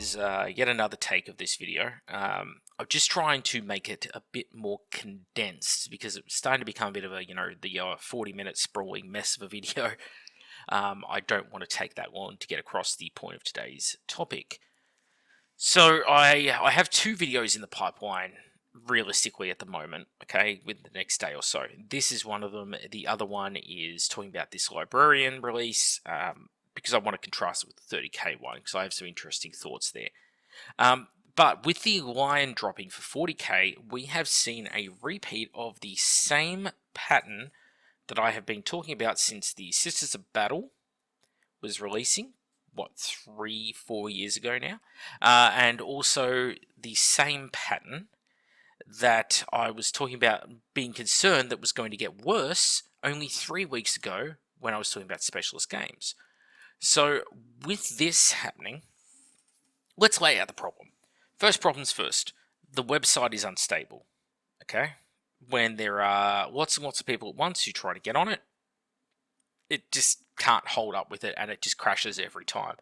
is yet another take of this video. I'm just trying to make it a bit more condensed because it's starting to become a bit of a, the 40-minute sprawling mess of a video. I don't want to take that long to get across the point of today's topic. So I have two videos in the pipeline, realistically at the moment, okay, with the next day or so. This is one of them. The other one is talking about this Librarian release, because I want to contrast it with the 30k one, because I have some interesting thoughts there. But with the Lion dropping for 40k, we have seen a repeat of the same pattern that I have been talking about since the Sisters of Battle was releasing, 3-4 years ago now, and also the same pattern that I was talking about being concerned that was going to get worse only 3 weeks ago when I was talking about specialist games. So with this happening, let's lay out the problem. First problems first. The website is unstable, okay? When there are lots and lots of people at once who try to get on it, it just can't hold up with it and it just crashes every time.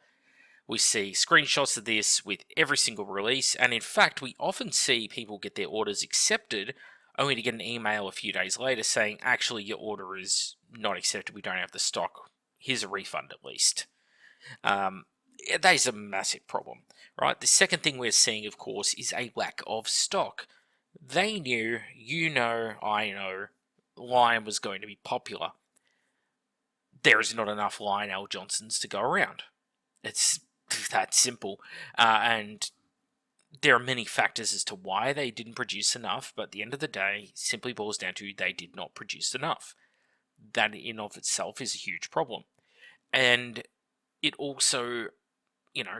We see screenshots of this with every single release, and in fact, we often see people get their orders accepted only to get an email a few days later saying, actually, your order is not accepted, we don't have the stock, here's a refund at least. That is a massive problem, right? The second thing we're seeing, of course, is a lack of stock. They knew, I know, Lion was going to be popular. There is not enough Lionel Johnsons to go around. It's that simple. And there are many factors as to why they didn't produce enough, but at the end of the day, simply boils down to they did not produce enough. That in of itself is a huge problem. And it also,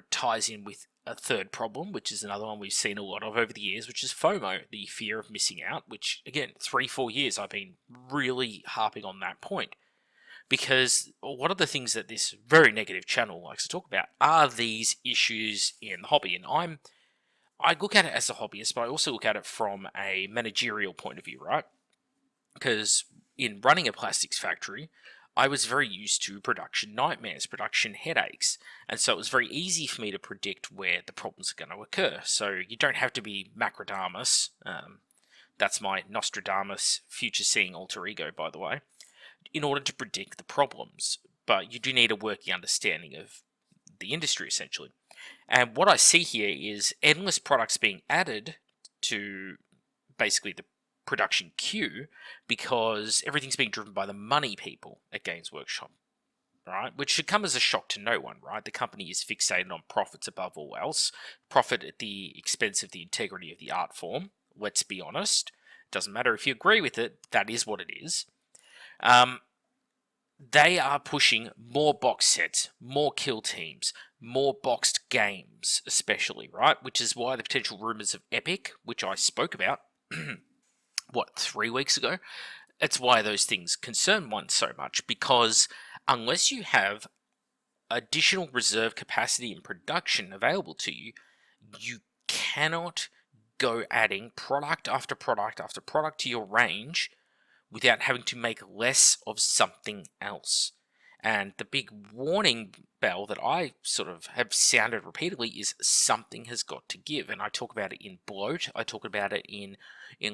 ties in with a third problem, which is another one we've seen a lot of over the years, which is FOMO, the fear of missing out, which, again, 3-4 years I've been really harping on that point. Because one of the things that this very negative channel likes to talk about are these issues in the hobby. And I look at it as a hobbyist, but I also look at it from a managerial point of view, right? Because in running a plastics factory, I was very used to production nightmares, production headaches. And so it was very easy for me to predict where the problems are going to occur. So you don't have to be Macrodamus. That's my Nostradamus future-seeing alter ego, by the way, in order to predict the problems. But you do need a working understanding of the industry, essentially. And what I see here is endless products being added to basically the production queue because everything's being driven by the money people at Games Workshop, right? Which should come as a shock to no one, right? The company is fixated on profits above all else, profit at the expense of the integrity of the art form. Let's be honest. It doesn't matter if you agree with it, that is what it is. They are pushing more box sets, more kill teams, more boxed games, especially, right? Which is why the potential rumors of Epic, which I spoke about, 3 weeks ago? It's why those things concern one so much, because unless you have additional reserve capacity and production available to you, you cannot go adding product after product after product to your range without having to make less of something else. And the big warning bell that I sort of have sounded repeatedly is something has got to give. And I talk about it in Bloat, I talk about it in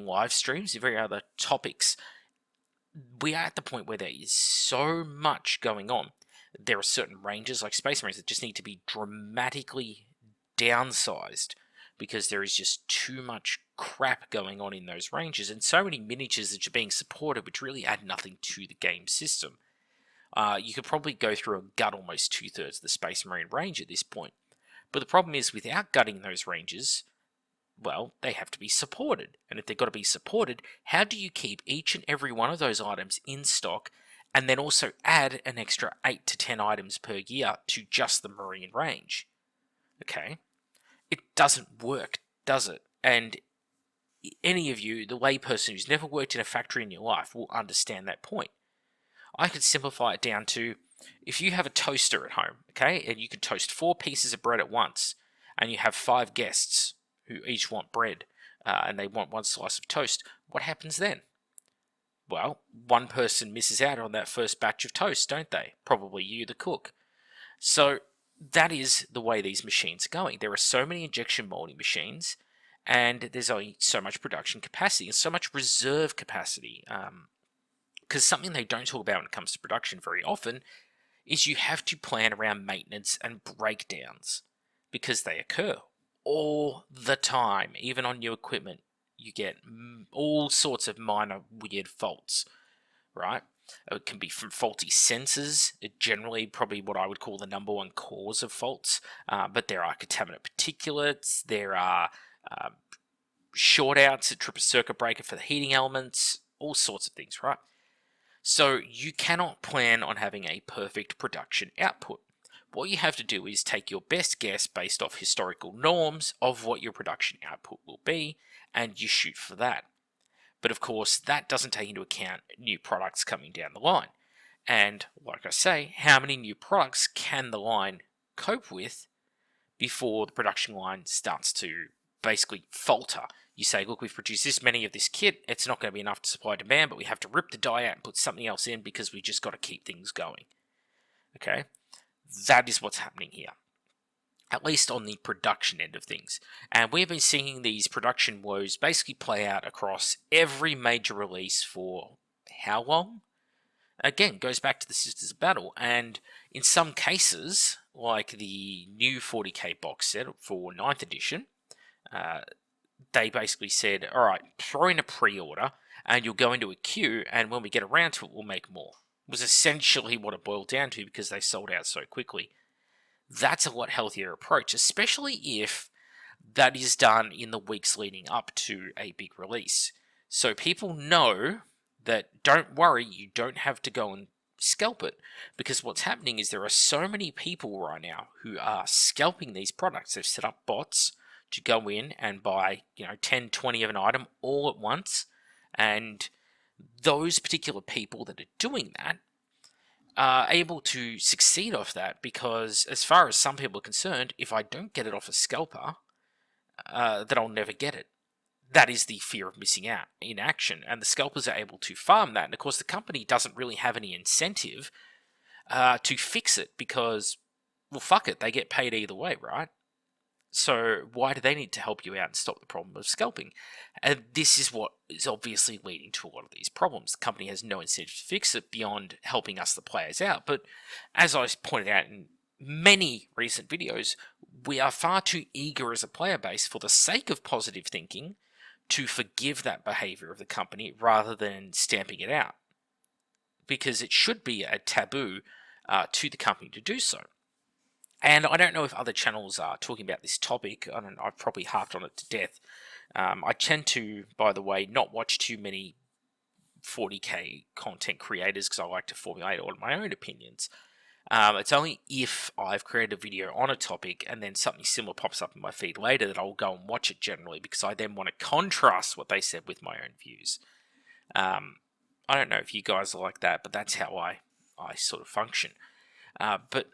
live streams, and various other topics. We are at the point where there is so much going on. There are certain ranges like Space Marines that just need to be dramatically downsized because there is just too much crap going on in those ranges and so many miniatures that are being supported which really add nothing to the game system. You could probably go through and gut almost 2/3 of the Space Marine range at this point. But the problem is, without gutting those ranges, well, they have to be supported. And if they've got to be supported, how do you keep each and every one of those items in stock and then also add an extra 8 to 10 items per year to just the Marine range? Okay. It doesn't work, does it? And any of you, the layperson who's never worked in a factory in your life, will understand that point. I could simplify it down to, if you have a toaster at home, okay, and you can toast 4 pieces of bread at once, and you have 5 guests who each want bread, and they want 1 slice of toast, what happens then? Well, one person misses out on that first batch of toast, don't they? Probably you, the cook. So that is the way these machines are going. There are so many injection molding machines, and there's only so much production capacity and so much reserve capacity. Because something they don't talk about when it comes to production very often is you have to plan around maintenance and breakdowns, because they occur all the time. Even on new equipment, you get all sorts of minor weird faults, right? It can be from faulty sensors, generally probably what I would call the number one cause of faults. But there are contaminant particulates, there are short outs that trip a circuit breaker for the heating elements, all sorts of things, right? So you cannot plan on having a perfect production output. What you have to do is take your best guess based off historical norms of what your production output will be, and you shoot for that. But of course, that doesn't take into account new products coming down the line. And like I say, how many new products can the line cope with before the production line starts to basically falter? You say, look, we've produced this many of this kit, it's not going to be enough to supply demand, but we have to rip the die out and put something else in because we just got to keep things going. Okay? That is what's happening here, at least on the production end of things. And we've been seeing these production woes basically play out across every major release for how long? Again, goes back to the Sisters of Battle. And in some cases, like the new 40k box set for 9th edition, they basically said, all right, throw in a pre-order and you'll go into a queue, and when we get around to it, we'll make more. It was essentially what it boiled down to, because they sold out so quickly. That's a lot healthier approach, especially if that is done in the weeks leading up to a big release. So people know that, don't worry, you don't have to go and scalp it, because what's happening is there are so many people right now who are scalping these products. They've set up bots to go in and buy 10, 20 of an item all at once, and those particular people that are doing that are able to succeed off that, because as far as some people are concerned, if I don't get it off a scalper, then I'll never get it. That is the fear of missing out in action, and the scalpers are able to farm that. And of course, the company doesn't really have any incentive to fix it, because, well, fuck it, they get paid either way, right? So why do they need to help you out and stop the problem of scalping? And this is what is obviously leading to a lot of these problems. The company has no incentive to fix it beyond helping us, the players, out. But as I pointed out in many recent videos, we are far too eager as a player base, for the sake of positive thinking, to forgive that behavior of the company rather than stamping it out, because it should be a taboo to the company to do so. And I don't know if other channels are talking about this topic. I don't know, I've probably harped on it to death. I tend to, by the way, not watch too many 40k content creators, because I like to formulate all of my own opinions. It's only if I've created a video on a topic and then something similar pops up in my feed later that I'll go and watch it, generally, because I then want to contrast what they said with my own views. I don't know if you guys are like that, but that's how I sort of function. But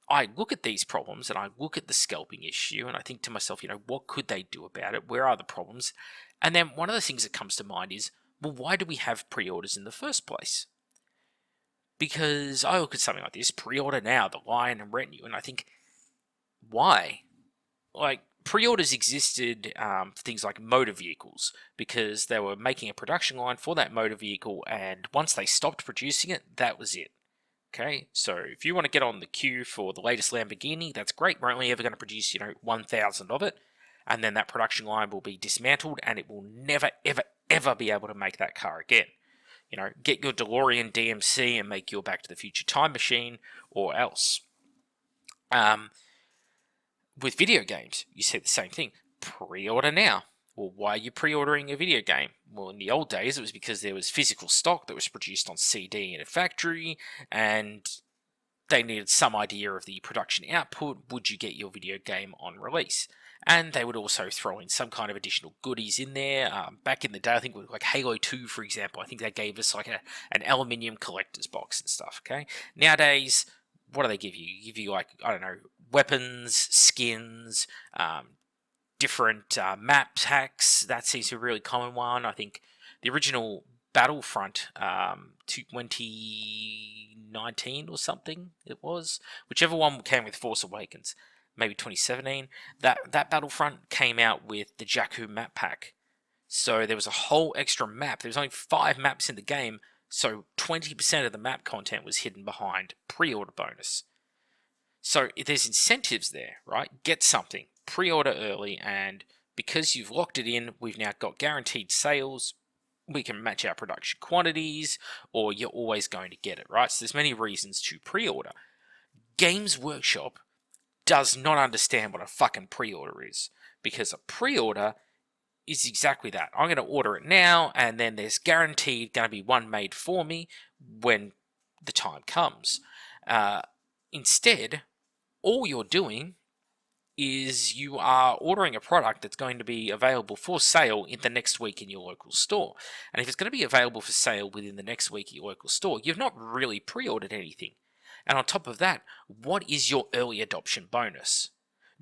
I look at these problems, and I look at the scalping issue, and I think to myself, what could they do about it? Where are the problems? And then one of the things that comes to mind is, well, why do we have pre-orders in the first place? Because I look at something like this, pre-order now, the Lion and Retinue, and I think, why? Like, pre-orders existed for things like motor vehicles, because they were making a production line for that motor vehicle, and once they stopped producing it, that was it. Okay, so if you want to get on the queue for the latest Lamborghini, that's great. We're only ever going to produce, 1,000 of it, and then that production line will be dismantled, and it will never, ever, ever be able to make that car again. Get your DeLorean DMC and make your Back to the Future time machine, or else. With video games, you see the same thing. Pre-order now. Well, why are you pre-ordering a video game? Well, in the old days, it was because there was physical stock that was produced on CD in a factory, and they needed some idea of the production output. Would you get your video game on release? And they would also throw in some kind of additional goodies in there. Back in the day, I think like Halo 2, for example, I think they gave us like an aluminium collector's box and stuff, okay? Nowadays, what do they give you? Give you like, I don't know, weapons, skins, different map packs. That seems to be a really common one. I think the original Battlefront 2019, 2019 or something it was. Whichever one came with Force Awakens. Maybe 2017. That Battlefront came out with the Jakku map pack. So there was a whole extra map. There was only 5 maps in the game, so 20% of the map content was hidden behind pre-order bonus. So there's incentives there, right? Get something, pre-order early, and because you've locked it in, we've now got guaranteed sales. We can match our production quantities, or you're always going to get it, right? So there's many reasons to pre-order. Games Workshop does not understand what a fucking pre-order is, because a pre-order is exactly that. I'm going to order it now, and then there's guaranteed going to be one made for me when the time comes. Instead, all you're doing is you are ordering a product that's going to be available for sale in the next week in your local store. And if it's going to be available for sale within the next week in your local store, you've not really pre-ordered anything. And on top of that, what is your early adoption bonus?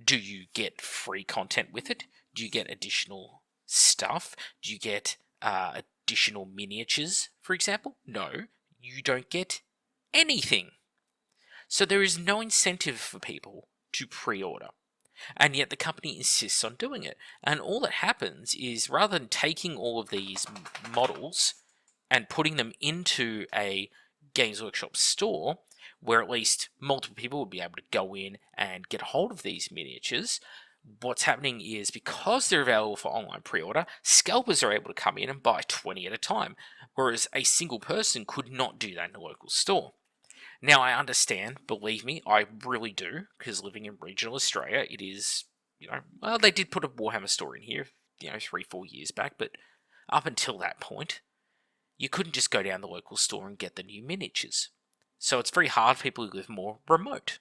Do you get free content with it? Do you get additional stuff? Do you get additional miniatures, for example? No, you don't get anything. So there is no incentive for people to pre-order. And yet the company insists on doing it. And all that happens is, rather than taking all of these models and putting them into a Games Workshop store, where at least multiple people would be able to go in and get a hold of these miniatures, what's happening is, because they're available for online pre-order, scalpers are able to come in and buy 20 at a time, whereas a single person could not do that in a local store. Now, I understand, believe me, I really do, because living in regional Australia, it is, well, they did put a Warhammer store in here, 3-4 years back, but up until that point, you couldn't just go down the local store and get the new miniatures. So it's very hard for people who live more remote.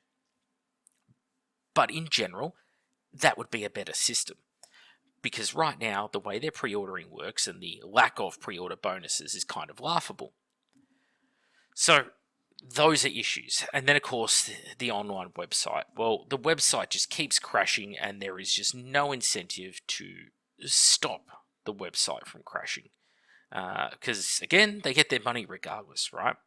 But in general, that would be a better system. Because right now, the way their pre-ordering works and the lack of pre-order bonuses is kind of laughable. So those are issues. And then, of course, the online website. Well, the website just keeps crashing, and there is just no incentive to stop the website from crashing. Because, again, they get their money regardless, right?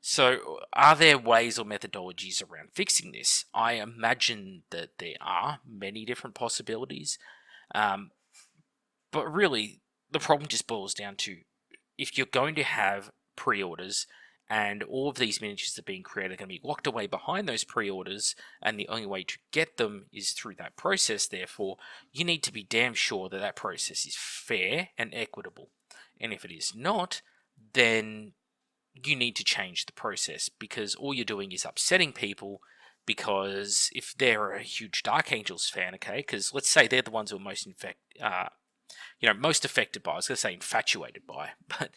So, are there ways or methodologies around fixing this? I imagine that there are many different possibilities. But really, the problem just boils down to, if you're going to have pre-orders and all of these miniatures that are being created are going to be locked away behind those pre-orders, and the only way to get them is through that process, therefore, you need to be damn sure that that process is fair and equitable. And if it is not, then you need to change the process, because all you're doing is upsetting people. Because if they're a huge Dark Angels fan, okay, because let's say they're the ones who are most most affected by, I was going to say infatuated by, but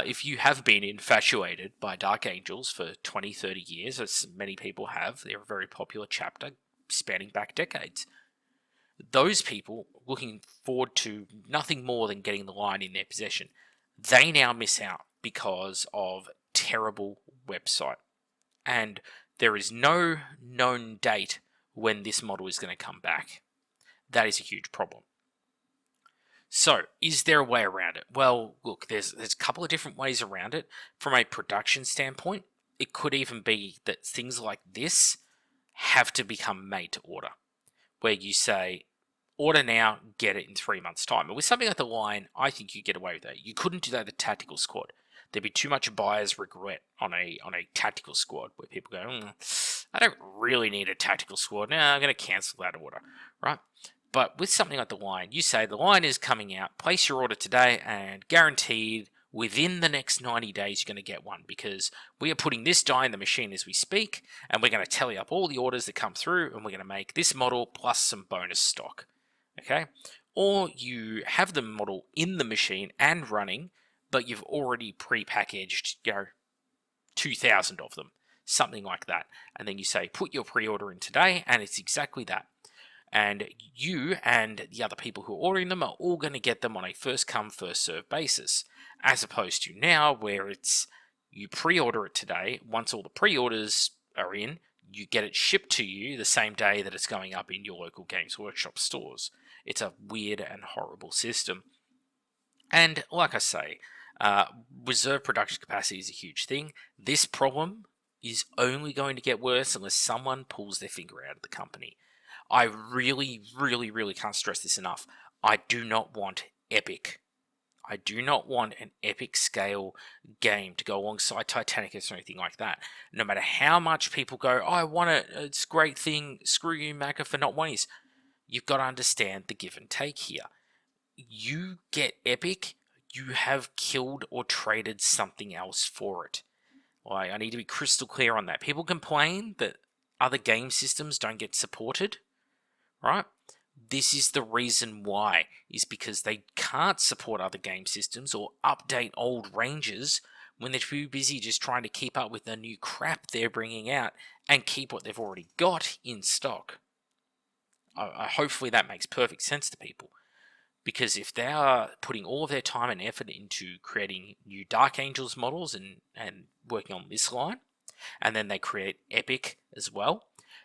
if you have been infatuated by Dark Angels for 20, 30 years, as many people have, they're a very popular chapter spanning back decades. Those people looking forward to nothing more than getting the line in their possession, they now miss out because of terrible website. And there is no known date when this model is going to come back. That is a huge problem. So, is there a way around it? Well, look, there's a couple of different ways around it. From a production standpoint, it could even be that things like this have to become made to order, where you say, order now, get it in 3 months' time. And with something like the line, I think you get away with that. You couldn't do that with Tactical Squad. There'd be too much buyer's regret on a Tactical Squad, where people go, I don't really need a Tactical Squad. Now I'm going to cancel that order, right? But with something like the line, you say the line is coming out, place your order today, and guaranteed within the next 90 days you're going to get one, because we are putting this die in the machine as we speak, and we're going to tally up all the orders that come through, and we're going to make this model plus some bonus stock, okay? Or you have the model in the machine and running, but you've already pre-packaged, 2,000 of them, something like that. And then you say, put your pre-order in today, and it's exactly that. And you and the other people who are ordering them are all going to get them on a first-come, first-served basis, as opposed to now, where it's you pre-order it today. Once all the pre-orders are in, you get it shipped to you the same day that it's going up in your local Games Workshop stores. It's a weird and horrible system. And like I say, reserve production capacity is a huge thing. This problem is only going to get worse unless someone pulls their finger out of the company. I really, really, really can't stress this enough. I do not want Epic. I do not want an epic scale game to go alongside Titanicus or anything like that. No matter how much people go, oh, I want it, it's a great thing, screw you, Macca, for not wanting this. You've got to understand the give and take here. You get epic, you have killed or traded something else for it. Like, I need to be crystal clear on that. People complain that other game systems don't get supported, right? This is the reason why, is because they can't support other game systems or update old ranges when they're too busy just trying to keep up with the new crap they're bringing out and keep what they've already got in stock. Hopefully that makes perfect sense to people. Because if they are putting all of their time and effort into creating new Dark Angels models and working on this line, and then they create Epic as well,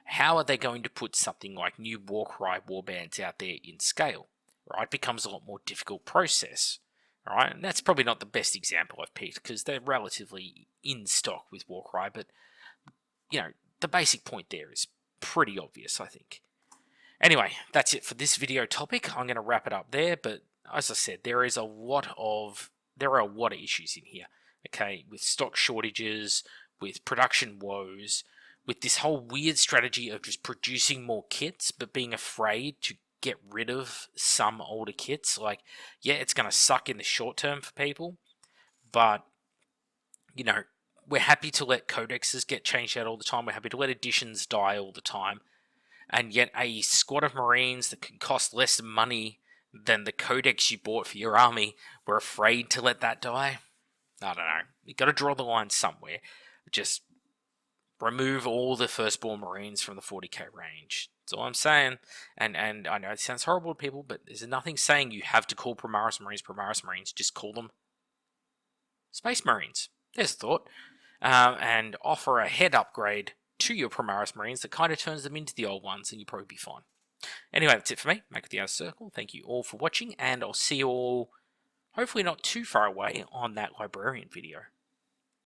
how are they going to put something like new Warcry warbands out there in scale? Right, it becomes a lot more difficult process. All right, and that's probably not the best example I've picked because they're relatively in stock with Warcry, but you know the basic point there is pretty obvious, I think. Anyway, that's it for this video topic. I'm going to wrap it up there, but as I said, there are a lot of issues in here. Okay, with stock shortages, with production woes, with this whole weird strategy of just producing more kits, but being afraid to get rid of some older kits. Like, yeah, it's going to suck in the short term for people, but you know, we're happy to let codexes get changed out all the time. We're happy to let editions die all the time. And yet a squad of Marines that can cost less money than the codex you bought for your army, we're afraid to let that die? I don't know. You've got to draw the line somewhere. Just remove all the firstborn Marines from the 40k range. That's all I'm saying. And I know it sounds horrible to people, but there's nothing saying you have to call Primaris Marines. Just call them Space Marines. There's a thought. And offer a head upgrade to your Primaris Marines that kind of turns them into the old ones, and you'll probably be fine. Anyway, that's it for me. Make it the Outer Circle. Thank you all for watching, and I'll see you all, hopefully not too far away, on that Librarian video.